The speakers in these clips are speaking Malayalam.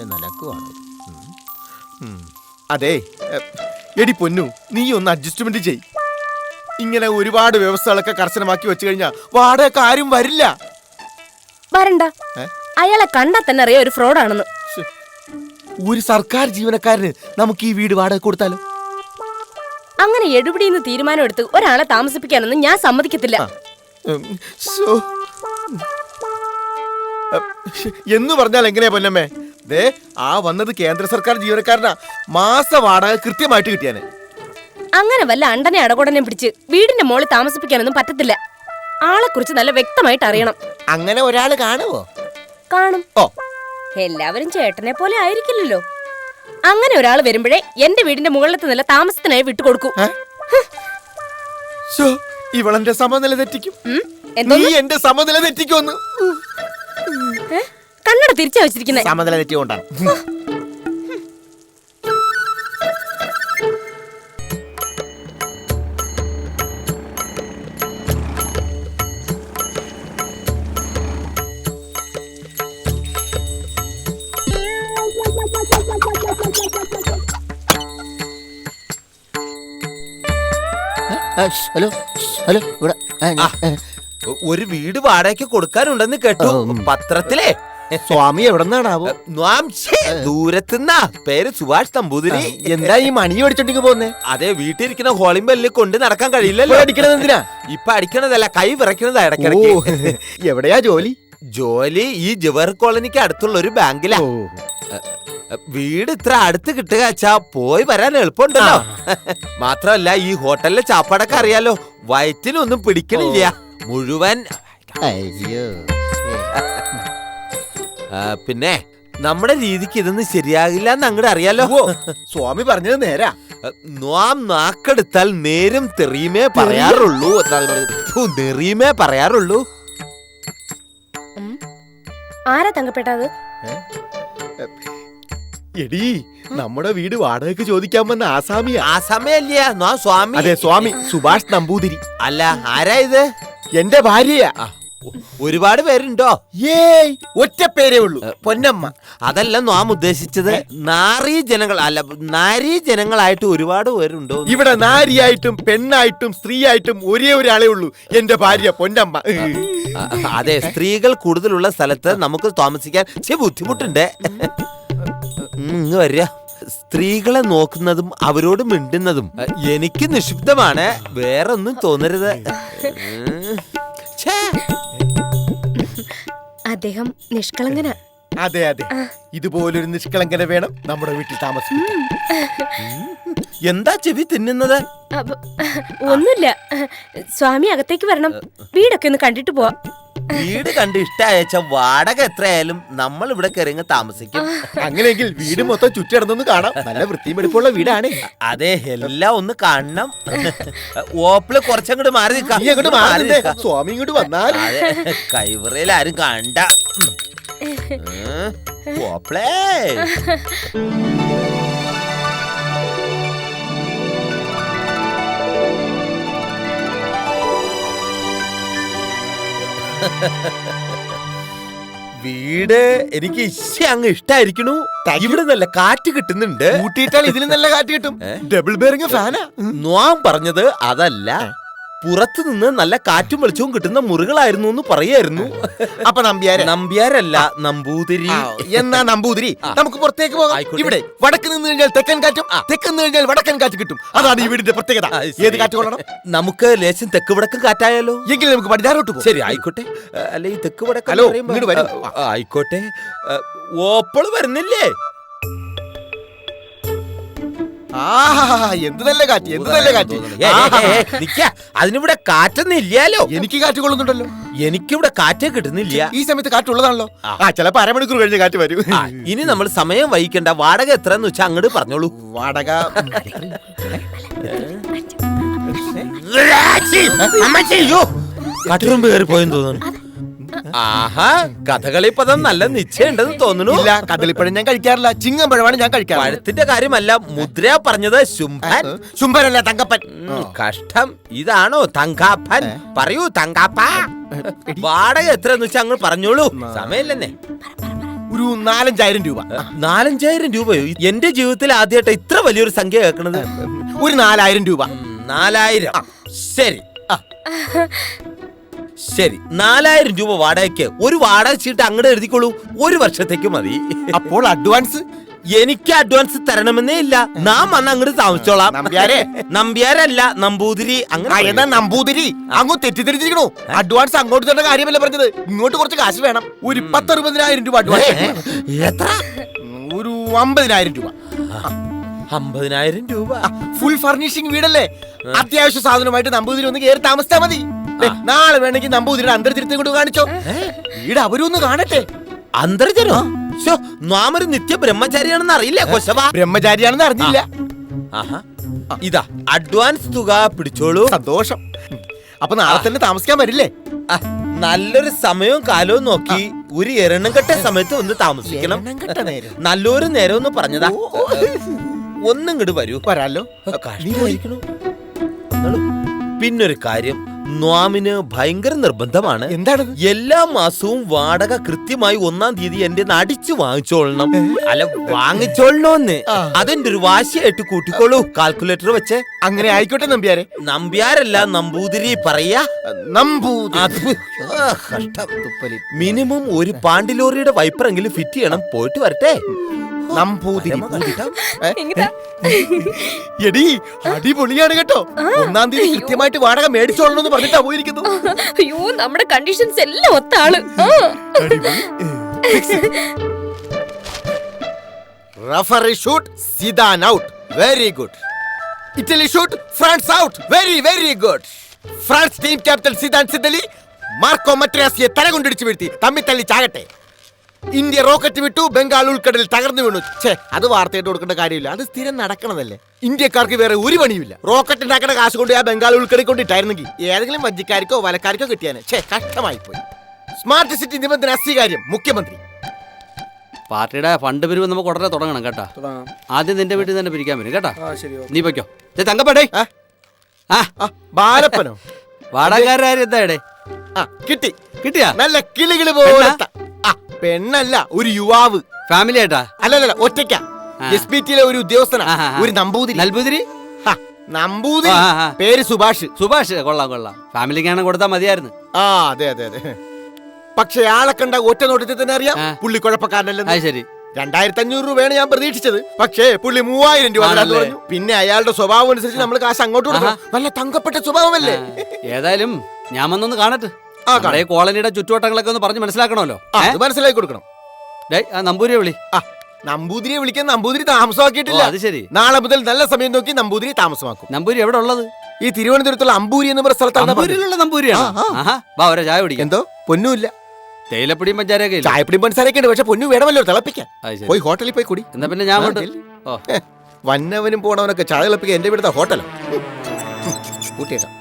പോലെ നടക്കുവാണ്. അതെ എടി പൊന്നു, നീ ഒന്ന് അഡ്ജസ്റ്റ്മെന്റ് ചെയ്. ഇങ്ങനെ ഒരുപാട് വ്യവസ്ഥകളൊക്കെ കർശനമാക്കി വെച്ചു കഴിഞ്ഞാൽ വാടക ആരും വരില്ല. വരണ്ട, അയാളെ കണ്ടാ തന്നെ അറിയാം ഒരു ഫ്രോഡാണെന്ന്. ഒരു സർക്കാർ ജീവനക്കാരന് നമുക്ക് ഈ വീട് വാടക കൊടുത്താലോ? അങ്ങനെ എടുപിടിന്ന് തീരുമാനം എടുത്ത് ഒരാളെ താമസിപ്പിക്കാനൊന്നും ഞാൻ സമ്മതിക്കത്തില്ല. എന്ന് പറഞ്ഞാൽ എങ്ങനെയാ പൊന്നമ്മേ? ദേ, ആ വന്നത് കേന്ദ്ര സർക്കാർ ജീവനക്കാരനാ. മാസ വാടക കൃത്യമായിട്ട് കിട്ടിയാനെ. അങ്ങനെ വല്ല അണ്ടനെ അടകോടനെ പിടിച്ച് വീടിന്റെ മോളിൽ താമസിപ്പിക്കാനൊന്നും പറ്റത്തില്ല. ആളെ കുറിച്ച് നല്ല വ്യക്തമായിട്ട് അറിയണം. അങ്ങനെ ഒരാള് കാണുവോ? കാണും. ഓ, എല്ലാവരും ചേട്ടനെ പോലെ ആയിരിക്കില്ലല്ലോ. അങ്ങനെ ഒരാൾ വരുമ്പോഴേ എന്റെ വീടിന്റെ മുകളിലത്തെ നില താമസത്തിനായി വിട്ടുകൊടുക്കൂ. ഇവളെന്റെ സമനില തെറ്റിക്കും. നീ എന്റെ സമനില തെറ്റിക്കുമെന്ന്. കണ്ണട തിരിച്ചാ വെച്ചിരിക്കുന്നത്. സമനില തെറ്റിക്കൊണ്ടാണ്. ഹലോ ഹലോ, ഇവിടെ ഒരു വീട് വാടകയ്ക്ക് കൊടുക്കാനുണ്ടെന്ന് കേട്ടു പത്രത്തിലെ. സ്വാമി എവിടെന്നാണാവോ? ദൂരത്തുനിന്നാ. പേര് സുഭാഷ് നമ്പൂതിരി. എന്താ ഈ മണി അടിച്ചോണ്ടിക്ക് പോന്നേ? അതെ, വീട്ടിലിരിക്കുന്ന ഹോളിംബെല്ല് കൊണ്ട് നടക്കാൻ കഴിയില്ലല്ലോ. അടിക്കണത് എന്തിനാ? ഇപ്പൊ അടിക്കണതല്ല, കൈ വിറയ്ക്കണതാ ഇടയ്ക്കിടയ്ക്ക്. എവിടെയാ ജോലി? ജോലി ഈ ജവഹർ കോളനിക്ക് അടുത്തുള്ള ഒരു ബാങ്കിലാ. വീട് ഇത്ര അടുത്ത് കിട്ടുക വെച്ചാ പോയി വരാൻ എളുപ്പമുണ്ടല്ലോ. മാത്രമല്ല ഈ ഹോട്ടലിലെ ചാപ്പാടൊക്കെ അറിയാലോ, വയറ്റിനൊന്നും പിടിക്കണില്ല മുഴുവൻ. അയ്യോ, പിന്നെ നമ്മുടെ രീതിക്ക് ഇതൊന്നും ശരിയാകില്ല എന്ന് അങ്ങോട്ട് അറിയാലോ. സ്വാമി പറഞ്ഞത് നേരാ. നാം നാക്കെടുത്താൽ നേരും തെറിയുമേ പറയാറുള്ളൂ. നെറിയുമേ പറയാറുള്ളൂ. ആരാ തങ്കപ്പെട്ടത്? എടീ, നമ്മുടെ വീട് വാടകയ്ക്ക് ചോദിക്കാൻ വന്ന ആസാമിയാ. ആസാമിയല്ല, നാം സ്വാമി. അതെ, സ്വാമി സുഭാഷ് നമ്പൂതിരി. അല്ല, ആരാ ഇത്? എന്റെ ഭാര്യയാ. ഒരുപാട് പേരുണ്ടോ? ഏയ്, ഒറ്റ പേരേ ഉള്ളൂ, പൊന്നമ്മ. അതല്ല നാം ഉദ്ദേശിച്ചത്. നാരീ ജനങ്ങൾ അല്ല, നാരീ ജനങ്ങളായിട്ട് ഒരുപാട് പേരുണ്ടോ? ഇവിടെ നാരിയായിട്ടും പെണ്ണായിട്ടും സ്ത്രീയായിട്ടും ഒരേ ഒരാളേ ഉള്ളൂ, എന്റെ ഭാര്യ പൊന്നമ്മ. അതെ, സ്ത്രീകൾ കൂടുതലുള്ള സ്ഥലത്ത് നമുക്ക് താമസിക്കാൻ ബുദ്ധിമുട്ടുണ്ട്. ഇങ്ങ് വരിക. സ്ത്രീകളെ നോക്കുന്നതും അവരോട് മിണ്ടുന്നതും എനിക്ക് നിക്ഷിപ്തമാണ്. വേറൊന്നും തോന്നരുത്. അദ്ദേഹം നിഷ്കളങ്കന. അതെ അതെ, ഇതുപോലൊരു നിഷ്കളങ്കന വേണം നമ്മുടെ വീട്ടിൽ താമസിക്കാൻ. എന്താ ചെവി തിന്നുന്നത്? ഒന്നുമില്ല, സ്വാമി അകത്തേക്ക് വരണം, വീടൊക്കെ ഒന്ന് കണ്ടിട്ട് പോവാം. വീട് കണ്ട് ഇഷ്ടയച്ച വാടക എത്രയായാലും നമ്മൾ ഇവിടെ കയറി താമസിക്കും. അങ്ങനെയെങ്കിൽ വീട് മൊത്തം ചുറ്റിടന്നൊന്ന് കാണാം. നല്ല വൃത്തിയും എടുപ്പുള്ള വീടാണ്. അതെ, എല്ലാം ഒന്ന് കാണണം. ഓപ്പിള് കുറച്ചങ്ങോട്ട് മാറി നിൽക്കാം. സ്വാമി ഇങ്ങോട്ട് വന്നാൽ കൈവറയിൽ ആരും കണ്ട. ഓപ്പിളേ, വീട് എനിക്ക് അങ്ങ് ഇഷ്ടായിരിക്കണു. ഇവിടെ നല്ല കാറ്റ് കിട്ടുന്നുണ്ട്. കൂട്ടിയിട്ടാൽ ഇതിന് നല്ല കാറ്റ് കിട്ടും. ഡബിൾ ബെയറിംഗ് ഫാനാ. ഞാൻ പറഞ്ഞത് അതല്ല, പുറത്തു നിന്ന് നല്ല കാറ്റും വെളിച്ചവും കിട്ടുന്ന മുറികളായിരുന്നു എന്ന് പറയായിരുന്നു. അപ്പൊ നമ്പ്യാരല്ല, നമ്പൂതിരി. എന്നാ നമ്പൂതിരി, നമുക്ക് പുറത്തേക്ക് പോകാം. ഇവിടെ വടക്ക് നിന്ന് കഴിഞ്ഞാൽ തെക്കൻ കാറ്റും, തെക്കൻ നിന്ന് കഴിഞ്ഞാൽ വടക്കൻ കാറ്റ് കിട്ടും. അതാണ് ഈ വീടിന്റെ പ്രത്യേകത. ഏത് കാറ്റ് കൊള്ളണം? നമുക്ക് ലേശം തെക്ക് വടക്കും കാറ്റായാലോ? എങ്കിലും നമുക്ക് പടിഞ്ഞാറോട്ട് പോകും. ശരി, ആയിക്കോട്ടെ. അല്ല, ഈ തെക്ക് വടക്ക് ആയിക്കോട്ടെ. ഓപ്പള് വരുന്നില്ലേ? എന്ത് നല്ല കാറ്റ്, എന്ത് നല്ല കാറ്റ്. അതിനിവിടെ കാറ്റൊന്നും ഇല്ലാലോ. എനിക്ക് കാറ്റ് കൊള്ളുന്നുണ്ടല്ലോ. എനിക്കിവിടെ കാറ്റേ കിട്ടുന്നില്ല. ഈ സമയത്ത് കാറ്റുള്ളതാണല്ലോ. ചിലപ്പോ അരമണിക്കൂർ കഴിഞ്ഞ കാറ്റ് വരും. ഇനി നമ്മൾ സമയം വഹിക്കണ്ട. വാടക എത്രന്ന് വെച്ചാൽ അങ്ങോട്ട് പറഞ്ഞോളൂ. വാടക കട്ടുറുമ്പ് കയറി പോയെന്ന് തോന്നുന്നു. ആഹാ, കഥകളി പദം നല്ല നിശ്ചയുണ്ടെന്ന് തോന്നുന്നു. ഇല്ല, കദളിപ്പഴം ഞാൻ കഴിക്കാറില്ല. ചിങ്ങമ്പഴമാണ് ഞാൻ കഴിക്കാറ്. പഴത്തിന്റെ കാര്യമല്ല, മുദ്ര പറഞ്ഞത് ശുംഭൻ. ശുംഭനല്ല, തങ്കപ്പൻ. കഷ്ടം, ഇതാണോ തങ്കാപ്പൻ? പറയൂ തങ്കാപ്പ. വാടക എത്രയെന്ന് വെച്ചാൽ അങ്ങ് പറഞ്ഞോളൂ. സമയമില്ലെന്നേ. ഒരു 4-5,000 രൂപ. 4,000 രൂപയോ? എന്റെ ജീവിതത്തിൽ ആദ്യമായിട്ട് ഇത്ര വലിയൊരു സംഖ്യ കേൾക്കണത്. ഒരു 4,000 രൂപ. 4,000. ശരി ശരി, 4,000 രൂപ വാടകയ്ക്ക് ഒരു വാടക ചീട്ട് അങ്ങോട്ട് എഴുതിക്കോളൂ. 1 വർഷത്തേക്ക് മതി. അപ്പോൾ അഡ്വാൻസ്? എനിക്ക് അഡ്വാൻസ് തരണമെന്നേ ഇല്ല. നാം വന്ന് അങ്ങോട്ട് താമസിച്ചോളാം. നമ്പ്യാരെ? നമ്പ്യാരല്ല, നമ്പൂതിരി. അങ്ങനെ എന്നാ നമ്പൂതിരി അങ്ങോട്ട് തെറ്റിദ്ധരിച്ചിരിക്കണോ? അഡ്വാൻസ് അങ്ങോട്ട് തരുന്ന കാര്യമല്ല പറഞ്ഞത്, ഇങ്ങോട്ട് കുറച്ച് കാശ് വേണം. ഒരു 10-60,000 രൂപ അഡ്വാൻസ്. എത്ര? ഒരു 50,000 രൂപ. 50,000 രൂപ. ഫുൾ ഫർണിഷിംഗ് വീടല്ലേ, അത്യാവശ്യ സാധനമായിട്ട് നമ്പൂതിരി ഒന്ന് കയറി താമസിച്ചാ മതി. നാളെ വേണമെങ്കിൽ നമ്പൂതിരിയുടെ അന്തർചരിത്രം കൊണ്ട് കാണിച്ചോ. വീട് അവരും ഒന്ന് കാണട്ടെ. അന്തർജനോ? നാം ഒരു നിത്യ ബ്രഹ്മചാരിയാണെന്ന് അറിയില്ലേ കൊശവ? ബ്രഹ്മചാരിയാണെന്ന് അറിഞ്ഞില്ല. ഇതാ അഡ്വാൻസ് തുക പിടിച്ചോളൂ. സന്തോഷം. അപ്പൊ നാളെ തന്നെ താമസിക്കാൻ വരില്ലേ? നല്ലൊരു സമയവും കാലവും നോക്കി ഒരു എരണം കെട്ട സമയത്ത് ഒന്ന് താമസിക്കണം. നല്ലൊരു നേരം ഒന്ന് പറഞ്ഞതാ. ഒന്നും ഇങ്ങോട്ട് വരൂ. വരാലോ. പിന്നൊരു കാര്യം, നോമിന് ഭയങ്കര നിർബന്ധമാണ്. എന്താണ്? എല്ലാ മാസവും വാടക കൃത്യമായി 1-ാം തീയതി എന്റെ അടിച്ചു വാങ്ങിച്ചോളണം. അല്ല, വാങ്ങിച്ചോളണോന്ന്. അതെന്റെ ഒരു വാശിയായിട്ട് കൂട്ടിക്കോളൂ കാൽക്കുലേറ്റർ വെച്ച്. അങ്ങനെ ആയിക്കോട്ടെ നമ്പ്യാരെ. നമ്പ്യാരല്ല, നമ്പൂതിരി പറയാ. മിനിമം ഒരു പാണ്ടിലോറിയുടെ വൈപ്പറെങ്കിലും ഫിറ്റ് ചെയ്യണം. പോയിട്ട് വരട്ടെ. നമ്പൂതിരി. എടി അടിപൊളിയാണ് കേട്ടോ. 1-ാം തീയതി കൃത്യമായിട്ട് വാടക മേടിച്ചോളണമെന്ന് പറഞ്ഞിട്ടാ പോയിരിക്കുന്നത്. അയ്യോ, നമ്മുടെ കണ്ടീഷൻസ് എല്ലാം ഒത്ത ആള്. Referee shoot, Zidane out. Very good. Italy shoot, France out. Very very good. France team captain Zidane സിദ്ദലി മാർക്കോ മട്രാസിയെ തലകൊണ്ടിടിച്ചു വീഴ്ത്തി. തമ്മിൽ തല്ലി ചാകട്ടെ. ഇന്ത്യ റോക്കറ്റ് വിട്ടു, ബംഗാൾ ഉൾക്കടലിൽ തകർന്നു വീണു. അത് വാർത്തയായിട്ട് കൊടുക്കേണ്ട കാര്യമില്ല, അത് സ്ഥിരം നടക്കണതല്ലേ. ഇന്ത്യക്കാർക്ക് വേറെ ഒരു പണിയുമില്ല. റോക്കറ്റ് ഉണ്ടാക്കുന്ന കാശ് കൊണ്ട് ആ ബംഗാൾ ഉൾക്കടലിൽ കൊണ്ടിട്ടായിരുന്നെങ്കിൽ ഏതെങ്കിലും വഞ്ചിക്കാർക്കോ വലക്കാർക്കോ കിട്ടിയാനെ. കഷ്ടമായി പോയി. സ്മാർട്ട് സിറ്റി നിബന്ധന അസ്വീകാര്യം. മുഖ്യമന്ത്രി. പാർട്ടിയുടെ ഫണ്ട് പിരിവ് നമുക്ക് ഉടനെ തുടങ്ങണം കേട്ടാ. ആദ്യം നിന്റെ വീട്ടിൽ തന്നെ പിരിക്കാൻ വരും കേട്ടാ. നീ പൊയ്ക്കോ. തങ്കപ്പടേ. ബാലപ്പനോ? വാടകക്കാരും എന്താ? കിട്ടിയാ? നല്ല കിളികള് പോലത്തെ പെണ്ണല്ല, ഒരു യുവാവ്. ഫാമിലി ആയിട്ടാ? അല്ലല്ല, ഒറ്റയ്ക്കാ. എസ്പിറ്റിയിലെ ഒരു ഉദ്യോഗസ്ഥനാ. ഒരു നമ്പൂതിരി. നമ്പൂതിരി? നമ്പൂതിരി. പേര് സുഭാഷ്. സുഭാഷ്. കൊള്ളാം കൊള്ളാം. ഫാമിലിക്കാണ് കൊടുത്താൽ മതിയായിരുന്നു. അതെ അതെ അതെ. പക്ഷെ ആളെ കണ്ട ഒറ്റ നോട്ടത്തിൽ തന്നെ അറിയാം പുള്ളി കുഴപ്പക്കാരനല്ലെന്ന്. ശരി. 2,500 രൂപയാണ് ഞാൻ പ്രതീക്ഷിച്ചത്. പക്ഷേ പുള്ളി 3,000 രൂപ പറഞ്ഞു. പിന്നെ അയാളുടെ സ്വഭാവം അനുസരിച്ച് നമ്മൾ കാശ് അങ്ങോട്ട് കൊടുക്കണം. നല്ല തങ്കപ്പെട്ട സ്വഭാവമല്ലേ. ഏതായാലും ഞാൻ വന്നൊന്ന് കാണട്ടെ. കോളനിയുടെ ചുറ്റുവട്ടങ്ങളൊക്കെ ഒന്ന് പറഞ്ഞ് മനസ്സിലാക്കണമല്ലോ. അത് മനസ്സിലാക്കി കൊടുക്കണം. നമ്പൂതിരിയെ വിളി. നമ്പൂതിരിയെ വിളിക്കാൻ നമ്പൂതിരി താമസമാക്കിയിട്ടില്ല. അത് ശരി. നാളെ മുതൽ നല്ല സമയം നോക്കി നമ്പൂതിരി താമസമാക്കും. നമ്പൂരി എവിടെ ഉള്ളത്? ഈ തിരുവനന്തപുരത്തുള്ള അമ്പൂരി എന്ന് പറയുന്ന സ്ഥലത്താണ്. നമ്പൂരിയാണ്. വാ, ഒരേ ചായ കുടിക്കാം. എന്തോ പൊന്നുമില്ല. തേയിലപ്പൊടിയും പഞ്ചാരയൊക്കെ ഇല്ല. ചായപ്പൊടിയും പഞ്ചസാരയൊക്കെ ഉണ്ട്, പക്ഷെ പൊന്നു വേണമല്ലോ തിളപ്പിക്കാൻ. പോയി ഹോട്ടലിൽ പോയി കുടി. എന്നാ പിന്നെ ഞാൻ വന്നവനും പോണവനൊക്കെ ചായ തിളപ്പിക്കാൻ എന്റെ ഇവിടുത്തെ ഹോട്ടലോ കൂട്ടിയേക്കാം.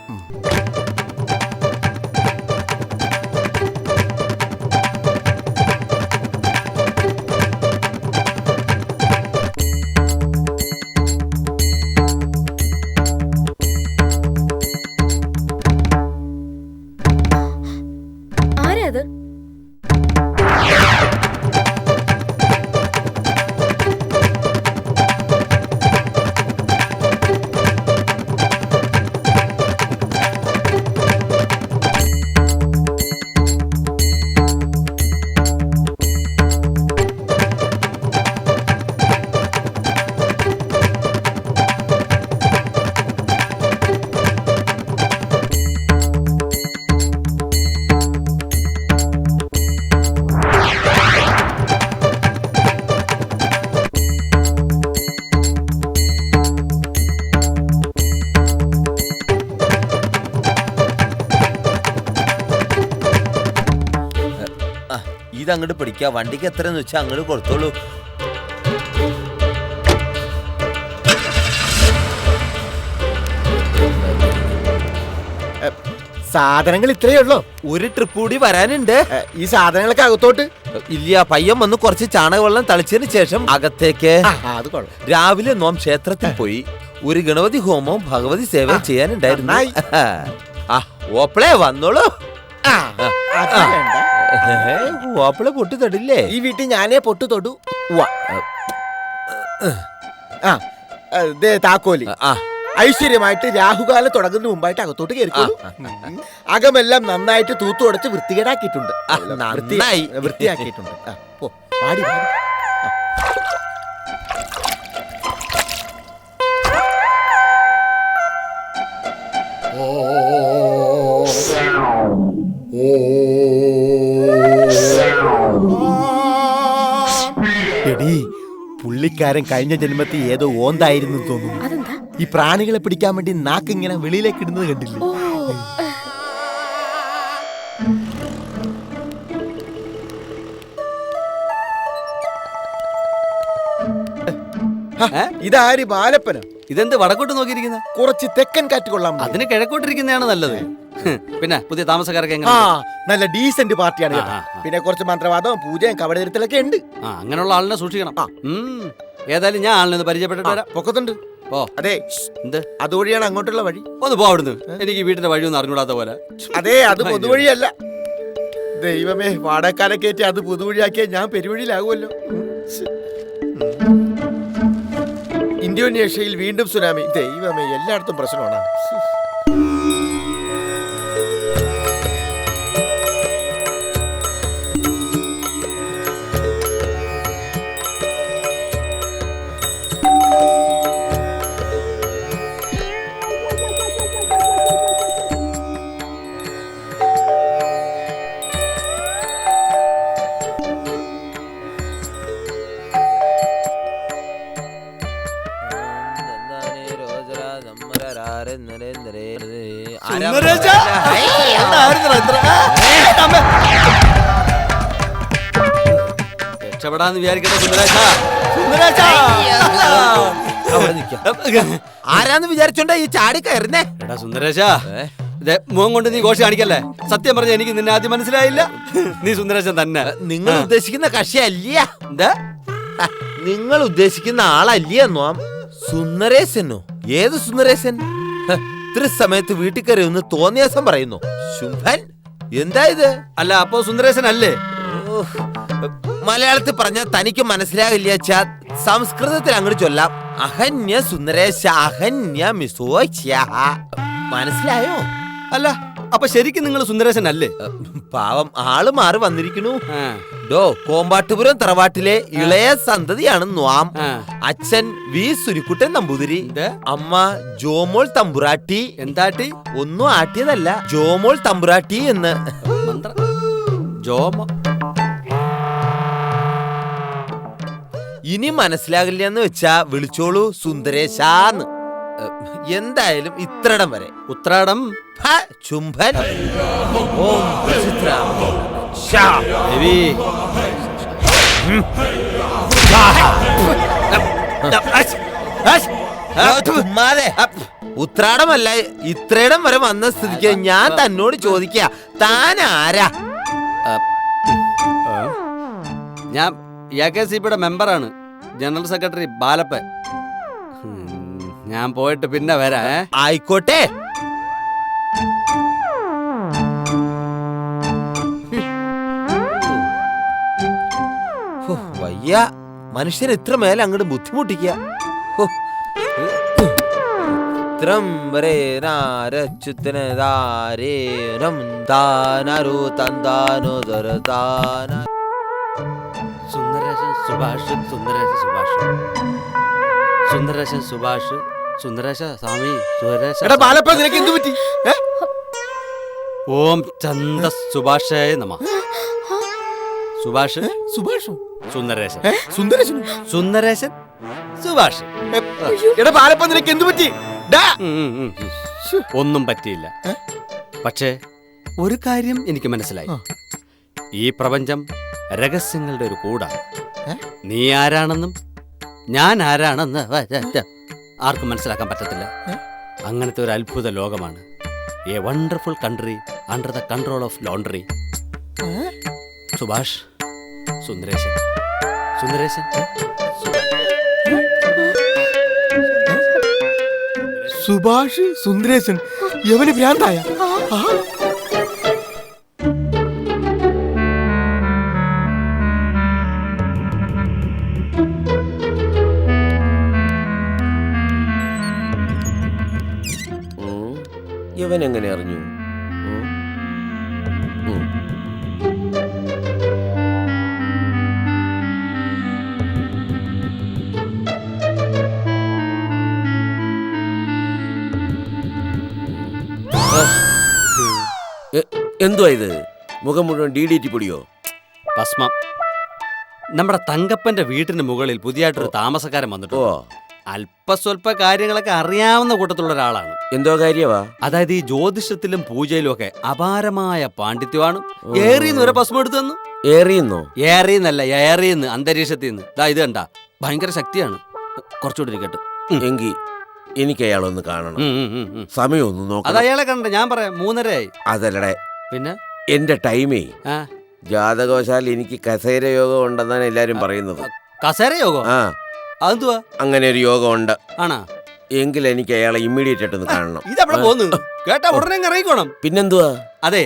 അങ്ങോട്ട് പിടിക്കുക. വണ്ടിക്ക് എത്രയെന്ന് വെച്ചാൽ അങ്ങോട്ട് കൊടുത്തോളൂ. സാധനങ്ങൾ ഇത്രയേ ഉള്ളൂ. ഒരു ട്രിപ്പ് കൂടി വരാനുണ്ട്. ഈ സാധനങ്ങളൊക്കെ അകത്തോട്ട് ഇല്ല. പയ്യൻ വന്ന് കുറച്ച് ചാണകവെള്ളം തളിച്ചതിന് ശേഷം അകത്തേക്ക്. അത് കൊള്ളാം. രാവിലെ നോം ക്ഷേത്രത്തിൽ പോയി ഒരു ഗണപതി ഹോമവും ഭഗവതി സേവയും ചെയ്യാനുണ്ടായിരുന്നു. ഓപ്പളേ വന്നോളൂ. ഓപ്പിള് പൊട്ടി തടില്ലേ? ഈ വീട്ടിൽ ഞാനേ പൊട്ടു തൊടു. ഉവ്വ. ആ ദേ താക്കോലി. ആ ഐശ്വര്യമായിട്ട് രാഹുകാലം തുടങ്ങുന്ന മുമ്പായിട്ട് അകത്തോട്ട് കയറിക്കോളൂ. അകമെല്ലാം നന്നായിട്ട് തൂത്തു ഉടച്ച് വൃത്തികേടാക്കിയിട്ടുണ്ട്. നന്നായി. വൃത്തിയാക്കിയിട്ടുണ്ട്. ആ, പോ, പാടി പാടി. എടീ, പുള്ളിക്കാരൻ കഴിഞ്ഞ ജന്മത്തിൽ ഏതോ ഓന്തായിരുന്നു തോന്നുന്നു. അതെന്താ? ഈ പ്രാണികളെ പിടിക്കാൻ വേണ്ടി നാക്ക് ഇങ്ങനെ വെളിയിലേക്ക് ഇടുന്നത് കണ്ടില്ലേ? ഓ, ഇതാര് ബാലപ്പനോ? ഇതെന്ത് വടക്കോട്ട് നോക്കിയിരിക്കുന്ന? കുറച്ച് തെക്കൻ കാറ്റ് കൊള്ളാം. അതിന് കിഴക്കോട്ടിരിക്കുന്നതാണ് നല്ലത്. പിന്നെ പുതിയ താമസക്കാരൊക്കെ ആ എങ്ങനെ? നല്ല ഡീസന്റ് പാർട്ടിയാണ് കേട്ടോ. ആ, ആ, ആ. പിന്നെ കുറച്ച് മന്ത്രവാദവും പൂജയും കവടതിരുത്തലൊക്കെ ഉണ്ട്. ആ, അങ്ങനെയുള്ള ആളിനെ സൂക്ഷിക്കണം. ആ. ഏതായാലും ഞാൻ ആളിനെ ഒന്ന് പരിചയപ്പെട്ടിട്ട് വരാം. പൊക്കത്തുണ്ട്. ഓ അതെ, എന്ത്? അതുവഴിയാണ് അങ്ങോട്ടുള്ള വഴി. ഒന്ന് പോ അവിടുന്ന്. എനിക്ക് ഈ വീട്ടിന്റെ വഴിയൊന്നും അറിഞ്ഞൂടാത്ത പോലെ. അതെ, അത് പൊതുവഴിയല്ല. ദൈവമേ, വാടകക്കാരെ കയറ്റി അത് പുതുവഴിയാക്കിയ ഞാൻ പെരുവഴിയിലാകുമല്ലോ. ഇന്തോനേഷ്യയിൽ വീണ്ടും സുനാമി. ദൈവമേ, എല്ലായിടത്തും പ്രശ്നമാണ്. രക്ഷപ്പെടാന്ന് വിചാരിക്കട്ടെ സുന്ദരേശ. അവിടെ നിൽക്കാം. ആരാന്ന് വിചാരിച്ചോണ്ടാ ഈ ചാടി കയറുന്നേ? എടാ സുന്ദരേശ, ഇതേ മുഖം കൊണ്ട് നീ ഘോഷി കാണിക്കല്ലേ. സത്യം പറഞ്ഞ എനിക്ക് നിന്നെ ആദ്യം മനസ്സിലായില്ല. നീ സുന്ദരേശൻ തന്നെ. നിങ്ങൾ ഉദ്ദേശിക്കുന്ന കക്ഷിയല്ല. എന്താ? നിങ്ങൾ ഉദ്ദേശിക്കുന്ന ആളല്ലയെന്നോ? സുന്ദരേശനോ? ഏത് സുന്ദരേശൻ? ഇത്ര സമയത്ത് വീട്ടിൽ കയറി ഒന്ന് തോന്നിയാസം പറയുന്നു. ശുംഭൻ എന്താ ഇത്? അല്ല, അപ്പോ സുന്ദരേശൻ അല്ലേ? മലയാളത്തിൽ പറഞ്ഞാൽ തനിക്ക് മനസ്സിലാകില്ല. സംസ്കൃതത്തിൽ അങ്ങോട്ട് ചൊല്ലാം. അഹന്യ സുന്ദരേശ, അഹന്യ മിസോച്യ. മനസ്സിലായോ? അല്ല, അപ്പൊ ശരിക്കും നിങ്ങൾ സുന്ദരേശൻ അല്ലേ? പാവം ആള് മാറി വന്നിരിക്കണു. ആ, ഡോ, കോമ്പാട്ടുപുരം തറവാട്ടിലെ ഇളയ സന്തതിയാണ് ന്വാം. ആ. അച്ഛൻ വി സുരിക്കുട്ടൻ നമ്പൂതിരി, എന്ത്? അമ്മ ജോമോൾ തമ്പുരാട്ടി. എന്താട്ടി? ഒന്നും ആട്ടിയതല്ല, ജോമോൾ തമ്പുരാട്ടി എന്ന്. മന്ത്ര ജോമ. ഇനി മനസ്സിലാകില്ല എന്ന് വെച്ചാ വിളിച്ചോളൂ സുന്ദരേശാന്ന്. എന്തായാലും ഇത്രടം വരെ. ഉത്രാടം. ഹ, ചുംബൻ. ഓം പ്രസിദ്ധ. ദേവി. ചുമ്മാതെ. ഉത്രാടമല്ല, ഇത്രയിടം വരെ വന്ന സ്ഥിതിക്ക് ഞാൻ തന്നോട് ചോദിക്ക, താൻ ആരാ? ഞാൻ AKCP മെമ്പറാണ്, ജനറൽ സെക്രട്ടറി ബാലപ്പൻ. ഞാൻ പോയിട്ട് പിന്നെ വരാം. ആയിക്കോട്ടെ. ഹോ, വയ്യ. മനുഷ്യൻ ഇത്ര മേലെ അങ്ങോട്ട് ബുദ്ധിമുട്ടിക്ക. സുന്ദരേശൻ സുഭാഷ്, സുന്ദരേശൻ സുഭാഷ്, സുന്ദരേശൻ സുഭാഷ്, സുന്ദരേശ സ്വാമി, സുന്ദരേശ. എടാ ബാലപ്പ, നിനക്ക് എന്ത് പറ്റി? ഓം ചന്ദ സുഭാഷേ നമ. സുഭാഷ്, സുഭാഷോ? സുന്ദരേശൻ, സുന്ദരേശനോ? സുന്ദരേശൻ സുഭാഷ്. എടാ ബാലപ്പ, നിനക്ക് എന്ത് പറ്റി? ഒന്നും പറ്റിയില്ല. പക്ഷേ ഒരു കാര്യം എനിക്ക് മനസ്സിലായി. ഈ പ്രപഞ്ചം രഹസ്യങ്ങളുടെ ഒരു കൂടാണ്. നീ ആരാണെന്നും ഞാൻ ആരാണെന്ന് ആർക്കും മനസ്സിലാക്കാൻ പറ്റത്തില്ല. അങ്ങനത്തെ ഒരു അത്ഭുത ലോകമാണ്. A wonderful country under the control of laundry. Subhash, Sundaresan, Sundaresan. Subhash, Sundaresan. യവന് ഭ്രാന്തായ? ഇവൻ എങ്ങനെ അറിഞ്ഞു? ഉം. ഉം. എന്തുവാ ഇത്? മുഖം മുഴുവൻ DDT പൊടിയോ? ഭസ്മം. നമ്മുടെ തങ്കപ്പന്റെ വീട്ടിന് മുകളിൽ പുതിയതായിട്ടൊരു താമസക്കാരൻ ഓ, വന്നിട്ടുണ്ട്. അല്പസ്വല്പ കാര്യങ്ങളൊക്കെ അറിയാവുന്ന കൂട്ടത്തിലുള്ള ഒരാളാണ്. എന്തോ കാര്യവാ? അതായത് ഈ ജ്യോതിഷത്തിലും പൂജയിലും ഒക്കെ അപാരമായ പാണ്ഡിത്യമാണ്. ഏറിന്ന് ഒരു ഭസ്മം എടുത്തു തന്നു. ഏറിയെന്നോ? ഏറിയെന്നല്ല, ഏറിയെന്ന്, അന്തരീക്ഷത്തിൽ നിന്ന്. ദാ ഇത് കണ്ട, ഭയങ്കര ശക്തിയാണ്. കുറച്ചുകൂടി ഇരിക്കട്ടെ. എങ്കി എനിക്ക് അയാളൊന്ന് കാണണം. സമയമൊന്നും അത് നോക്കണം. അയാളെ കണ്ട, ഞാൻ പറയാം, 3:30 അതല്ലടെ, പിന്നെ എന്റെ ടൈമേ ആ ജാതകവശാൽ എനിക്ക് കസേര യോഗം ഉണ്ടെന്നാണ് എല്ലാരും പറയുന്നത്. കസേര യോഗം? ആ, അതെന്തുവാ? അങ്ങനെ ഒരു യോഗം ഉണ്ട്. ആണാ? എങ്കിൽ എനിക്ക് അയാളെ ഇമ്മീഡിയറ്റ് ആയിട്ടൊന്ന് കാണണം. ഇതവിടെ പോന്നു കേട്ടാ ഉടനെ അങ്ങ് ഇറങ്ങിക്കോണം. പിന്നെന്തുവാ? അതെ,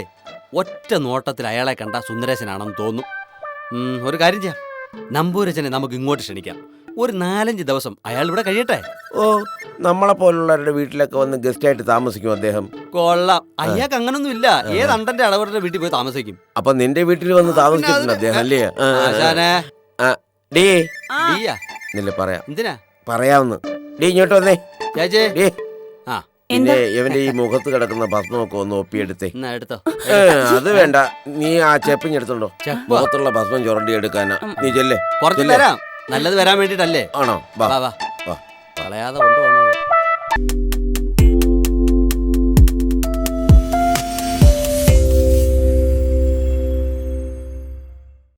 ഒറ്റ നോട്ടത്തിൽ അയാളെ കണ്ട സുന്ദരേശനാണെന്ന് തോന്നും. ഒരു കാര്യം ചെയ്യാം, നമ്പൂരച്ചനെ നമുക്ക് ഇങ്ങോട്ട് ക്ഷണിക്കാം. ഒരു 4-5 ദിവസം അയാൾ ഇവിടെ കഴിയട്ടെ. ഓ, നമ്മളെ പോലുള്ളവരുടെ വീട്ടിലൊക്കെ വന്ന് ഗസ്റ്റ് ആയിട്ട് താമസിക്കും അദ്ദേഹം. കൊള്ളാം. അയാൾക്ക് അങ്ങനൊന്നും ഇല്ല. ഏത് അണ്ടന്റെ അളവരുടെ വീട്ടിൽ പോയി താമസിക്കും. അപ്പൊ നിന്റെ വീട്ടിൽ വന്ന് താമസിച്ചിട്ടുണ്ട് അദ്ദേഹം അല്ലേ? ആശാനെ. ഡേ, ഡീയാ? ഇല്ല പറയാം, എന്തിനാ? പറയാവുന്ന. ഡേ ഇങ്ങോട്ട് വന്നേ. ചേച്ചേ. ഡേ, ആ, പിന്നെ ഇവന്റെ ഈ മുഖത്ത് കിടക്കുന്ന ഭസ്മമൊക്കെ ഒന്ന് ഒപ്പിയെടുത്തേ. എന്നാ എടുത്തോ. അത് വേണ്ട, നീ ആ ചെപ്പിഞ്ഞെടുത്തോണ്ടോ. ചെപ്പോ? മുഖത്തുള്ള ഭസ്മം ചുരണ്ടി എടുക്കാനാ. നീ ചെല്ലേ. കുറച്ച് ചെല്ല്. തരാം, നല്ലത് വരാൻ വേണ്ടിട്ടല്ലേ. ആണോ? വാ വാ വാ, വാ. കളയാതെ കൊണ്ടുപോകണത്.